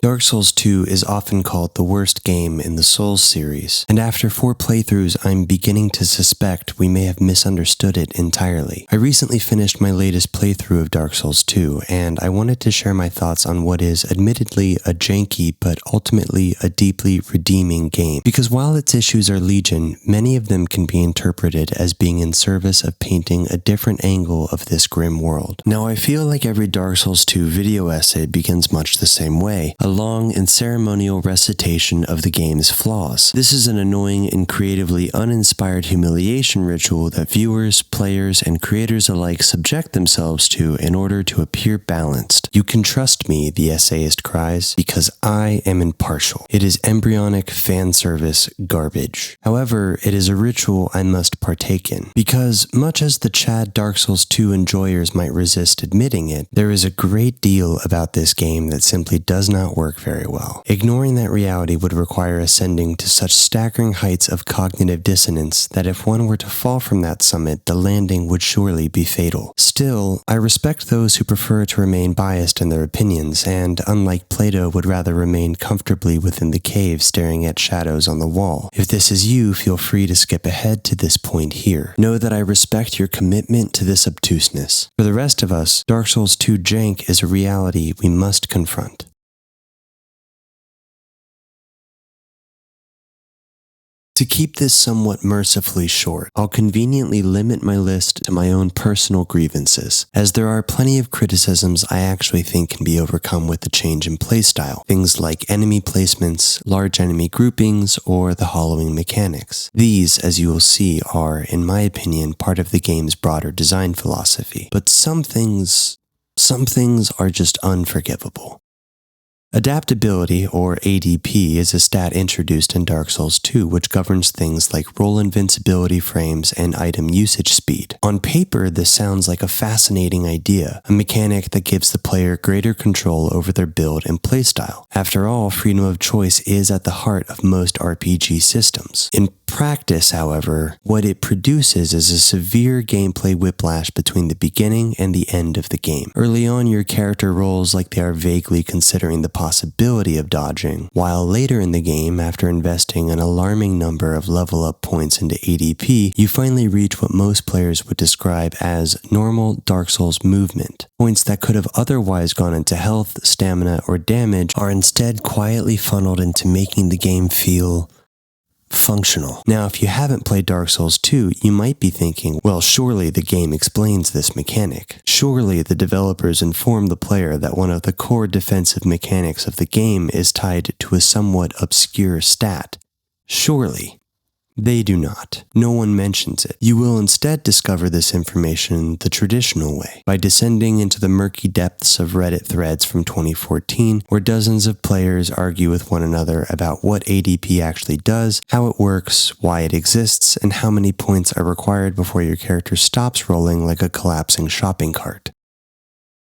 Dark Souls 2 is often called the worst game in the Souls series, and after 4 playthroughs I'm beginning to suspect we may have misunderstood it entirely. I recently finished my latest playthrough of Dark Souls 2, and I wanted to share my thoughts on what is admittedly a janky but ultimately a deeply redeeming game. Because while its issues are legion, many of them can be interpreted as being in service of painting a different angle of this grim world. Now I feel like every Dark Souls 2 video essay begins much the same way, a long and ceremonial recitation of the game's flaws. This is an annoying and creatively uninspired humiliation ritual that viewers, players, and creators alike subject themselves to in order to appear balanced. You can trust me, the essayist cries, because I am impartial. It is embryonic fan service garbage. However, it is a ritual I must partake in, because much as the Chad Dark Souls 2 enjoyers might resist admitting it, there is a great deal about this game that simply does not work very well. Ignoring that reality would require ascending to such staggering heights of cognitive dissonance that if one were to fall from that summit, the landing would surely be fatal. Still, I respect those who prefer to remain biased in their opinions, and unlike Plato, would rather remain comfortably within the cave staring at shadows on the wall. If this is you, feel free to skip ahead to this point here. Know that I respect your commitment to this obtuseness. For the rest of us, Dark Souls 2 jank is a reality we must confront. To keep this somewhat mercifully short, I'll conveniently limit my list to my own personal grievances, as there are plenty of criticisms I actually think can be overcome with the change in playstyle, things like enemy placements, large enemy groupings, or the hollowing mechanics. These, as you will see, are, in my opinion, part of the game's broader design philosophy, but some things are just unforgivable. Adaptability, or ADP, is a stat introduced in Dark Souls 2 which governs things like roll invincibility frames and item usage speed. On paper, this sounds like a fascinating idea, a mechanic that gives the player greater control over their build and playstyle. After all, freedom of choice is at the heart of most RPG systems. In practice, however, what it produces is a severe gameplay whiplash between the beginning and the end of the game. Early on, your character rolls like they are vaguely considering the possibility of dodging, while later in the game, after investing an alarming number of level up points into ADP, you finally reach what most players would describe as normal Dark Souls movement. Points that could have otherwise gone into health, stamina, or damage are instead quietly funneled into making the game feel functional. Now, if you haven't played Dark Souls 2, you might be thinking, well, surely the game explains this mechanic. Surely the developers inform the player that one of the core defensive mechanics of the game is tied to a somewhat obscure stat. Surely. They do not. No one mentions it. You will instead discover this information the traditional way, by descending into the murky depths of Reddit threads from 2014, where dozens of players argue with one another about what ADP actually does, how it works, why it exists, and how many points are required before your character stops rolling like a collapsing shopping cart.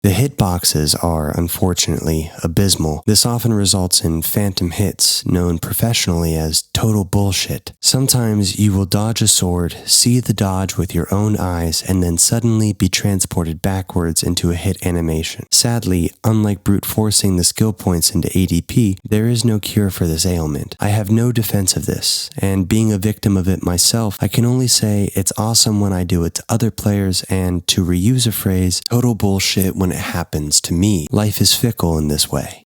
The hitboxes are, unfortunately, abysmal. This often results in phantom hits, known professionally as total bullshit. Sometimes you will dodge a sword, see the dodge with your own eyes, and then suddenly be transported backwards into a hit animation. Sadly, unlike brute forcing the skill points into ADP, there is no cure for this ailment. I have no defense of this, and being a victim of it myself, I can only say it's awesome when I do it to other players, and, to reuse a phrase, total bullshit when it happens to me. Life is fickle in this way.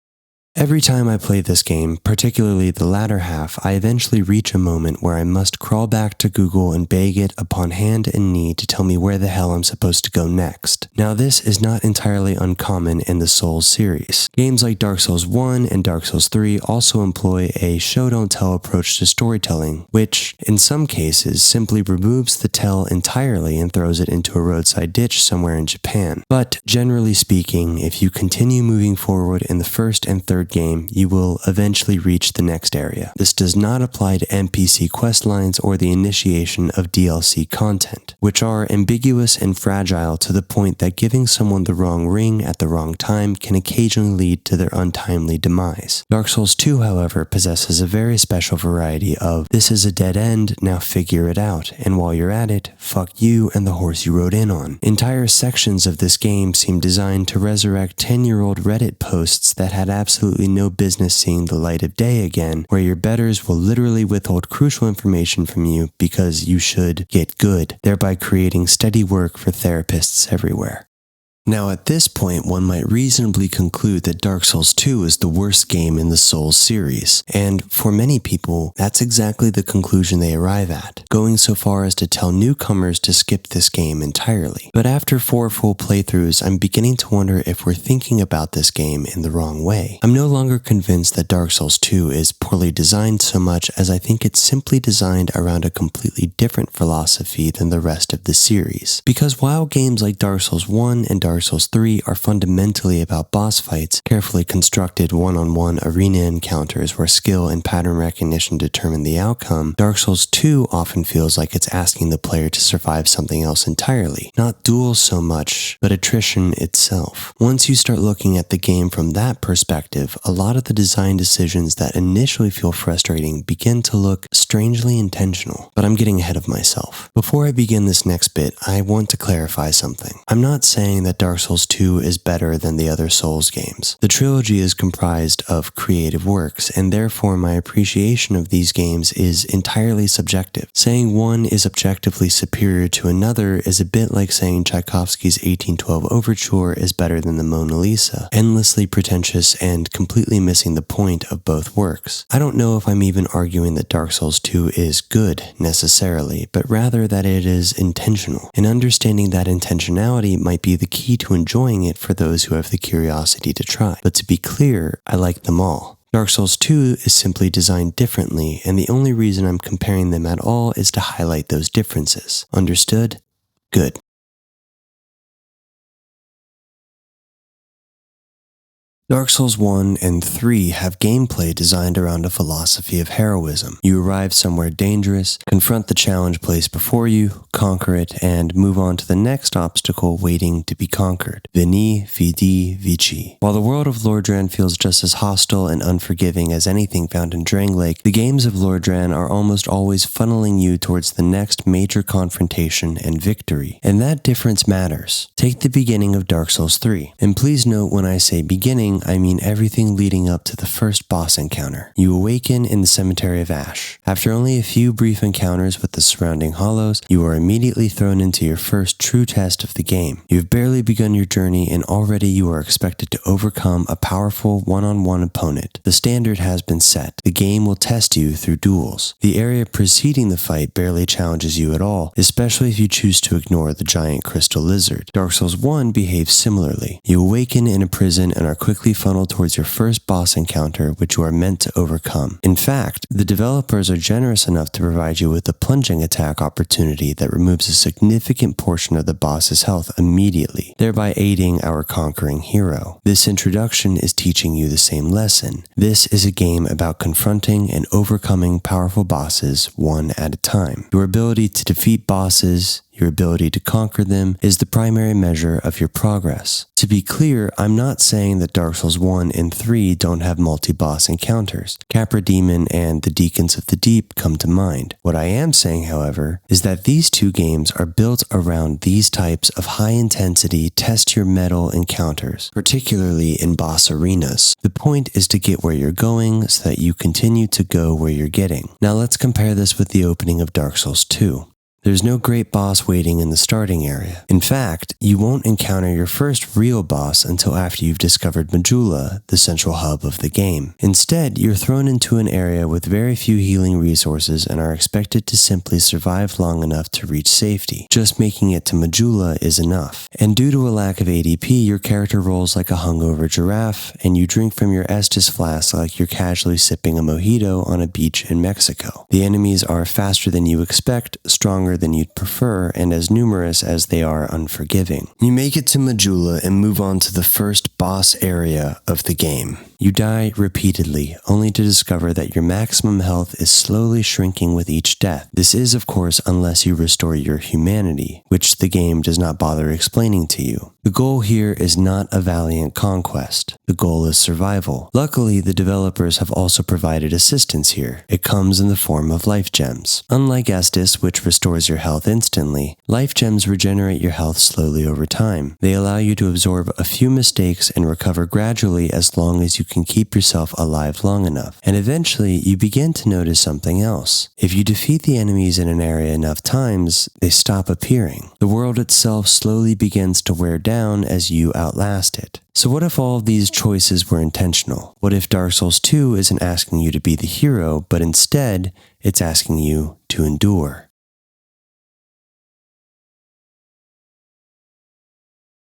Every time I play this game, particularly the latter half, I eventually reach a moment where I must crawl back to Google and beg it upon hand and knee to tell me where the hell I'm supposed to go next. Now, this is not entirely uncommon in the Souls series. Games like Dark Souls 1 and Dark Souls 3 also employ a show-don't-tell approach to storytelling, which, in some cases, simply removes the tell entirely and throws it into a roadside ditch somewhere in Japan. But, generally speaking, if you continue moving forward in the first and third game, you will eventually reach the next area. This does not apply to NPC questlines or the initiation of DLC content, which are ambiguous and fragile to the point that giving someone the wrong ring at the wrong time can occasionally lead to their untimely demise. Dark Souls 2, however, possesses a very special variety of, this is a dead end, now figure it out, and while you're at it, fuck you and the horse you rode in on. Entire sections of this game seem designed to resurrect 10-year-old Reddit posts that had absolutely absolutely no business seeing the light of day again, where your betters will literally withhold crucial information from you because you should get good, thereby creating steady work for therapists everywhere. Now at this point, one might reasonably conclude that Dark Souls 2 is the worst game in the Souls series, and for many people, that's exactly the conclusion they arrive at, going so far as to tell newcomers to skip this game entirely. But after 4 full playthroughs, I'm beginning to wonder if we're thinking about this game in the wrong way. I'm no longer convinced that Dark Souls 2 is poorly designed so much as I think it's simply designed around a completely different philosophy than the rest of the series. Because while games like Dark Souls 1 and Dark Souls 3 are fundamentally about boss fights, carefully constructed one-on-one arena encounters where skill and pattern recognition determine the outcome, Dark Souls 2 often feels like it's asking the player to survive something else entirely. Not duels so much, but attrition itself. Once you start looking at the game from that perspective, a lot of the design decisions that initially feel frustrating begin to look strangely intentional. But I'm getting ahead of myself. Before I begin this next bit, I want to clarify something. I'm not saying that Dark Souls 2 is better than the other Souls games. The trilogy is comprised of creative works, and therefore my appreciation of these games is entirely subjective. Saying one is objectively superior to another is a bit like saying Tchaikovsky's 1812 Overture is better than the Mona Lisa, endlessly pretentious and completely missing the point of both works. I don't know if I'm even arguing that Dark Souls 2 is good, necessarily, but rather that it is intentional, and understanding that intentionality might be the key to enjoying it for those who have the curiosity to try. But to be clear, I like them all. Dark Souls 2 is simply designed differently, and the only reason I'm comparing them at all is to highlight those differences. Understood? Good. Dark Souls 1 and 3 have gameplay designed around a philosophy of heroism. You arrive somewhere dangerous, confront the challenge placed before you, conquer it, and move on to the next obstacle waiting to be conquered. Veni, Vidi, Vici. While the world of Lordran feels just as hostile and unforgiving as anything found in Drangleic, the games of Lordran are almost always funneling you towards the next major confrontation and victory. And that difference matters. Take the beginning of Dark Souls 3. And please note when I say beginning, I mean everything leading up to the first boss encounter. You awaken in the Cemetery of Ash. After only a few brief encounters with the surrounding hollows, you are immediately thrown into your first true test of the game. You've barely begun your journey and already you are expected to overcome a powerful one-on-one opponent. The standard has been set. The game will test you through duels. The area preceding the fight barely challenges you at all, especially if you choose to ignore the giant crystal lizard. Dark Souls 1 behaves similarly. You awaken in a prison and are quickly funneled towards your first boss encounter, which you are meant to overcome. In fact, the developers are generous enough to provide you with a plunging attack opportunity that removes a significant portion of the boss's health immediately, thereby aiding our conquering hero. This introduction is teaching you the same lesson. This is a game about confronting and overcoming powerful bosses one at a time. Your ability to defeat bosses, your ability to conquer them, is the primary measure of your progress. To be clear, I'm not saying that Dark Souls 1 and 3 don't have multi-boss encounters. Capra Demon and the Deacons of the Deep come to mind. What I am saying, however, is that these two games are built around these types of high-intensity, test-your-mettle encounters, particularly in boss arenas. The point is to get where you're going so that you continue to go where you're getting. Now let's compare this with the opening of Dark Souls 2. There's no great boss waiting in the starting area. In fact, you won't encounter your first real boss until after you've discovered Majula, the central hub of the game. Instead, you're thrown into an area with very few healing resources and are expected to simply survive long enough to reach safety. Just making it to Majula is enough. And due to a lack of ADP, your character rolls like a hungover giraffe, and you drink from your Estus flask like you're casually sipping a mojito on a beach in Mexico. The enemies are faster than you expect, stronger than you'd prefer, and as numerous as they are unforgiving. You make it to Majula and move on to the first boss area of the game. You die repeatedly, only to discover that your maximum health is slowly shrinking with each death. This is, of course, unless you restore your humanity, which the game does not bother explaining to you. The goal here is not a valiant conquest. The goal is survival. Luckily, the developers have also provided assistance here. It comes in the form of life gems. Unlike Estus, which restores restores your health instantly, life gems regenerate your health slowly over time. They allow you to absorb a few mistakes and recover gradually as long as you can keep yourself alive long enough. And eventually, you begin to notice something else. If you defeat the enemies in an area enough times, they stop appearing. The world itself slowly begins to wear down as you outlast it. So what if all of these choices were intentional? What if Dark Souls 2 isn't asking you to be the hero, but instead, it's asking you to endure?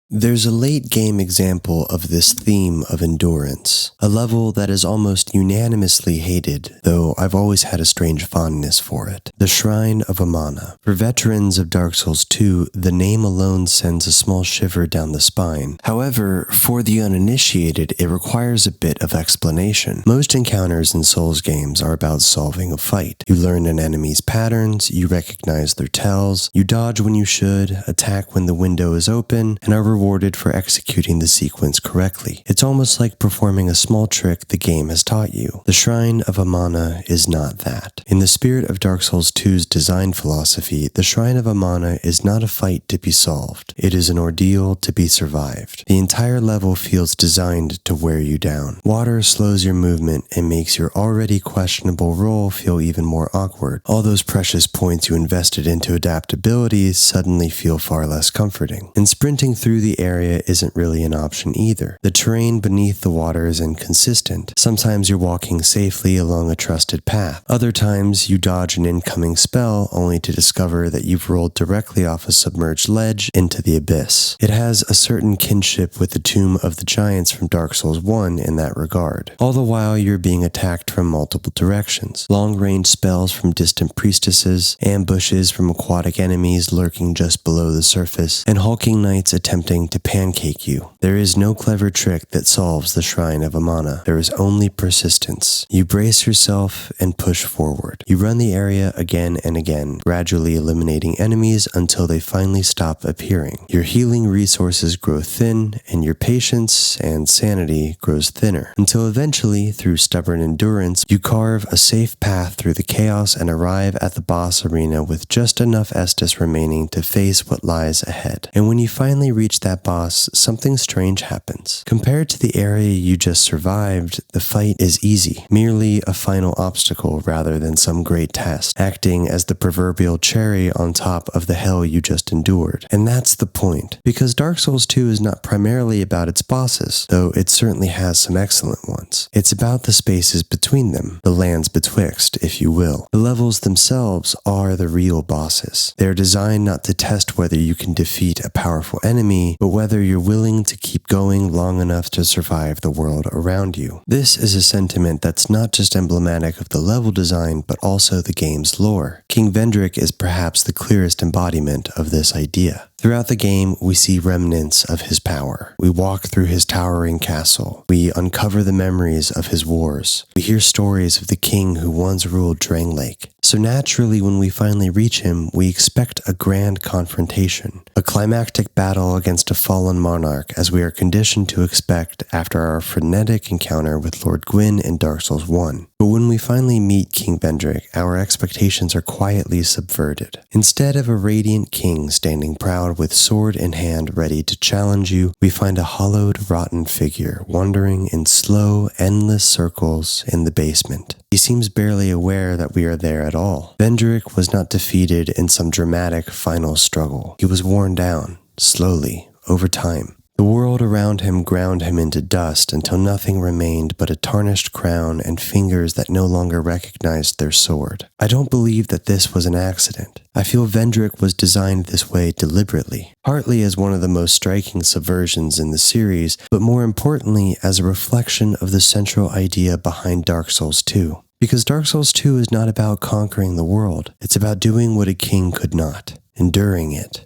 There's a late game example of this theme of endurance, a level that is almost unanimously hated, though I've always had a strange fondness for it. The Shrine of Amana. For veterans of Dark Souls 2, the name alone sends a small shiver down the spine. However, for the uninitiated, it requires a bit of explanation. Most encounters in Souls games are about solving a fight. You learn an enemy's patterns, you recognize their tells, you dodge when you should, attack when the window is open, and are rewarded for executing the sequence correctly. It's almost like performing a small trick the game has taught you. The Shrine of Amana is not that. In the spirit of Dark Souls 2's design philosophy, the Shrine of Amana is not a fight to be solved. It is an ordeal to be survived. The entire level feels designed to wear you down. Water slows your movement and makes your already questionable roll feel even more awkward. All those precious points you invested into adaptability suddenly feel far less comforting. And sprinting through the area isn't really an option either. The terrain beneath the water is inconsistent. Sometimes you're walking safely along a trusted path. Other times you dodge an incoming spell only to discover that you've rolled directly off a submerged ledge into the abyss. It has a certain kinship with the Tomb of the Giants from Dark Souls 1 in that regard. All the while you're being attacked from multiple directions. Long-range spells from distant priestesses, ambushes from aquatic enemies lurking just below the surface, and hulking knights attempting to pancake you. There is no clever trick that solves the Shrine of Amana. There is only persistence. You brace yourself and push forward. You run the area again and again, gradually eliminating enemies until they finally stop appearing. Your healing resources grow thin, and your patience and sanity grows thinner, until eventually, through stubborn endurance, you carve a safe path through the chaos and arrive at the boss arena with just enough Estus remaining to face what lies ahead. And when you finally reach that boss, something strange happens. Compared to the area you just survived, the fight is easy, merely a final obstacle rather than some great test, acting as the proverbial cherry on top of the hell you just endured. And that's the point, because Dark Souls 2 is not primarily about its bosses, though it certainly has some excellent ones. It's about the spaces between them, the lands betwixt, if you will. The levels themselves are the real bosses. They're designed not to test whether you can defeat a powerful enemy, but whether you're willing to keep going long enough to survive the world around you. This is a sentiment that's not just emblematic of the level design, but also the game's lore. King Vendrick is perhaps the clearest embodiment of this idea. Throughout the game, we see remnants of his power. We walk through his towering castle. We uncover the memories of his wars. We hear stories of the king who once ruled Drangleic. So naturally, when we finally reach him, we expect a grand confrontation, a climactic battle against a fallen monarch, as we are conditioned to expect after our frenetic encounter with Lord Gwyn in Dark Souls 1. But when we finally meet King Vendrick, our expectations are quietly subverted. Instead of a radiant king standing proud with sword in hand ready to challenge you, we find a hollowed, rotten figure wandering in slow, endless circles in the basement. He seems barely aware that we are there at all. Vendrick was not defeated in some dramatic final struggle. He was worn down, slowly, over time. The world around him ground him into dust until nothing remained but a tarnished crown and fingers that no longer recognized their sword. I don't believe that this was an accident. I feel Vendrick was designed this way deliberately, partly as one of the most striking subversions in the series, but more importantly as a reflection of the central idea behind Dark Souls 2. Because Dark Souls 2 is not about conquering the world, it's about doing what a king could not, enduring it.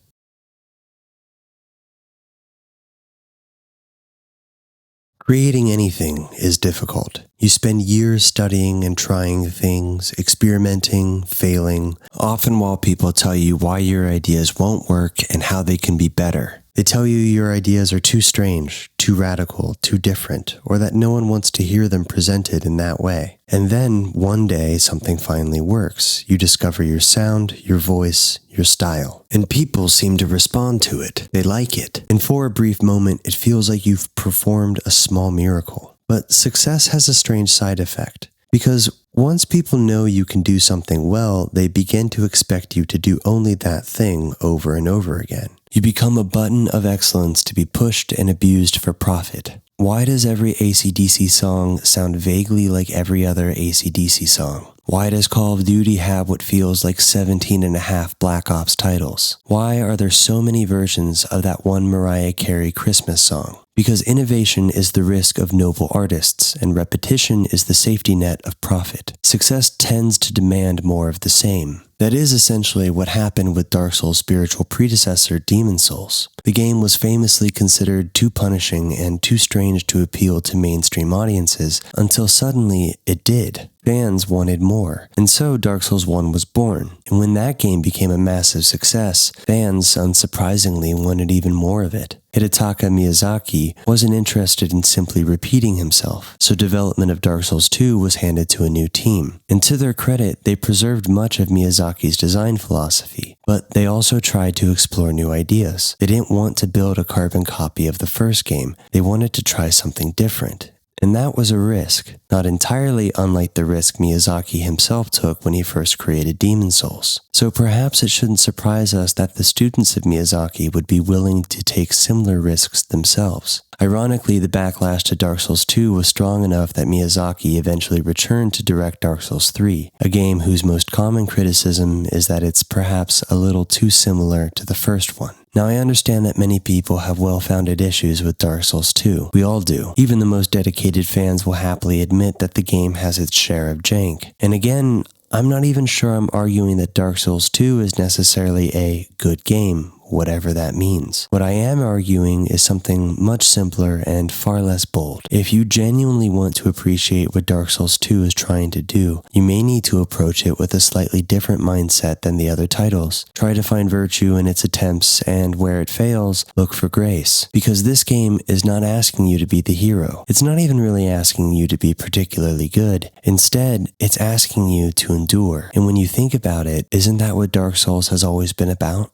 Creating anything is difficult. You spend years studying and trying things, experimenting, failing, often while people tell you why your ideas won't work and how they can be better. They tell you your ideas are too strange, too radical, too different, or that no one wants to hear them presented in that way. And then, one day, something finally works. You discover your sound, your voice, your style. And people seem to respond to it. They like it. And for a brief moment, it feels like you've performed a small miracle. But success has a strange side effect. Because once people know you can do something well, they begin to expect you to do only that thing over and over again. You become a button of excellence to be pushed and abused for profit. Why does every AC/DC song sound vaguely like every other AC/DC song? Why does Call of Duty have what feels like 17 and a half Black Ops titles? Why are there so many versions of that one Mariah Carey Christmas song? Because innovation is the risk of noble artists, and repetition is the safety net of profit. Success tends to demand more of the same. That is essentially what happened with Dark Souls' spiritual predecessor, Demon's Souls. The game was famously considered too punishing and too strange to appeal to mainstream audiences, until suddenly it did. Fans wanted more, and so Dark Souls 1 was born. And when that game became a massive success, fans, unsurprisingly, wanted even more of it. Hidetaka Miyazaki wasn't interested in simply repeating himself, so development of Dark Souls 2 was handed to a new team. And to their credit, they preserved much of Miyazaki's design philosophy, but they also tried to explore new ideas. They didn't want to build a carbon copy of the first game, they wanted to try something different. And that was a risk, not entirely unlike the risk Miyazaki himself took when he first created Demon's Souls. So perhaps it shouldn't surprise us that the students of Miyazaki would be willing to take similar risks themselves. Ironically, the backlash to Dark Souls 2 was strong enough that Miyazaki eventually returned to direct Dark Souls 3, a game whose most common criticism is that it's perhaps a little too similar to the first one. Now, I understand that many people have well-founded issues with Dark Souls 2. We all do. Even the most dedicated fans will happily admit that the game has its share of jank. And again, I'm not even sure I'm arguing that Dark Souls 2 is necessarily a good game, whatever that means. What I am arguing is something much simpler and far less bold. If you genuinely want to appreciate what Dark Souls 2 is trying to do, you may need to approach it with a slightly different mindset than the other titles. Try to find virtue in its attempts, and where it fails, look for grace. Because this game is not asking you to be the hero. It's not even really asking you to be particularly good. Instead, it's asking you to endure. And when you think about it, isn't that what Dark Souls has always been about?